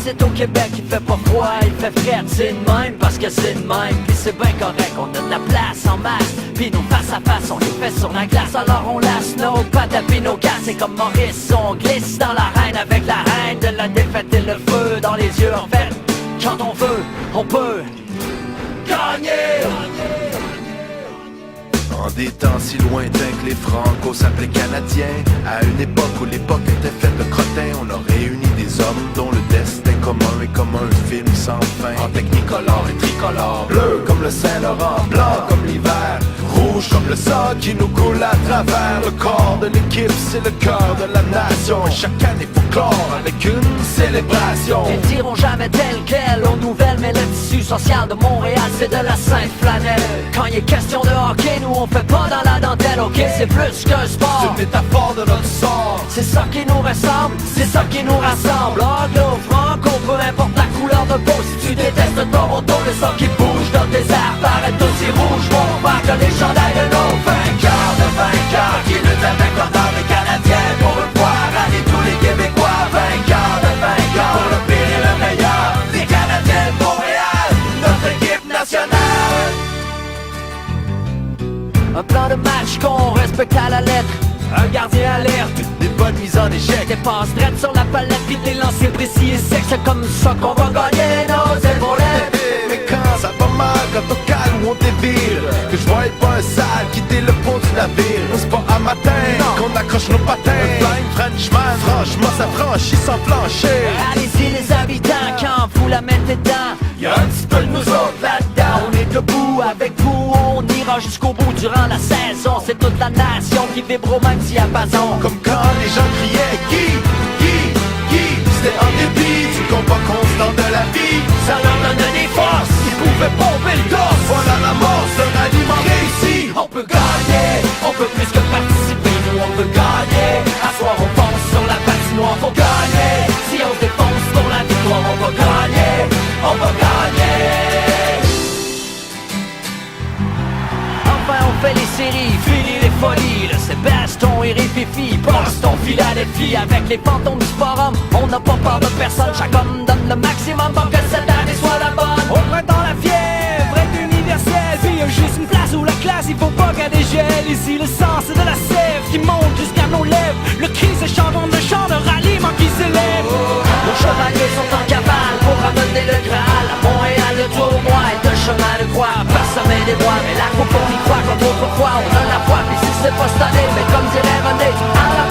ici au Québec, il fait pas froid, il fait frais, c'est de même parce que c'est de même. Pis c'est bien correct, on a de la place en masse. Pis nos face à face, on les fait sur la glace. Alors on lasse nos pattes pis nos gaz. C'est comme Maurice, on glisse dans l'arène avec la haine de la défaite et le feu dans les yeux. En fait, quand on veut, on peut gagner. En des temps si lointains que les Franco s'appelaient Canadiens, à une époque où l'époque était faite de crottins, on a réuni des hommes dont le destin commun est comme un film sans fin. En technicolore et tricolore, bleu comme le Saint-Laurent, blanc comme l'hiver, rouge comme le sang qui nous coule à travers. Le corps de l'équipe, c'est le cœur de la nation. Et chaque année faut clore avec une célébration. Ils diront jamais tel quel aux nouvelles, mais le tissu social de Montréal, c'est de la sainte flanelle. Quand il est question de hockey, nous on fait pas dans la dentelle, ok, c'est plus qu'un sport. C'est une métaphore de notre sort. C'est ça qui nous ressemble, c'est ça qui nous rassemble. Anglo, franco, peu importe la couleur de peau. Si tu détestes Toronto, le sang qui bouge dans tes airs paraît aussi rouge. Mon marque les chandails de nos vainqueurs qui luttent avec l'honneur des Canadiens pour le pouvoir aller tous les Québécois. Vainqueurs pour le pire et le meilleur. Les Canadiens de Montréal, notre équipe nationale. Un plan de match qu'on respecte à la lettre. Un gardien alerte, des bonnes mises en échec, des passes drettes sur la palette, puis des lancers précis et secs. C'est comme ça qu'on va gagner nos épaulettes. Mais quand ça va mal, quand on calme ou on dévire, que je voyais pas un sale quitter le pont du navire. C'est pas à matin qu'on accroche nos patins. Un blind Frenchman, franchement ça franchit sans plancher. Allez-y les habitants, quand vous la mettez dedans, y'a un petit peu de nous autres là-dedans. on est debout avec vous, on ira jusqu'au bout durant la saison. C'est toute la nation qui vibre au même diapason. Comme quand les gens criaient Guy, c'était en dépit du combat constant de la vie. Ça leur donne des forces, Ils pouvaient pomper le torse. Voilà la mort, c'est un aliment réussi. on peut gagner, on peut plus que participer. Nous on peut gagner, à soir on pense sur la patinoire. Faut gagner, si on se défonce pour la victoire, on va gagner, on va gagner. Enfin on fait les séries, fini les folies. Le Sébaston et Rififi, Boston, Philadelphie. Avec les fantômes du forum, on n'a pas peur de personne. Chaque homme donne le maximum pour que cette année soit la bonne. Au printemps la fièvre est universelle. Puis y a juste une place où la classe, il faut pas qu'elle dégèle. Ici le sang c'est de la sève qui monte jusqu'à nos lèvres. Le cri s'échange en de chant de ralliement qui s'élève. Nos chevaliers sont en cavale pour ramener le Graal. À Montréal le tournoi est un chemin de croix, parsemé des bois. Mais la coupe on y croit comme autrefois, on a la foi. Puis si c'est pas cette année, mais comme dirait René, à la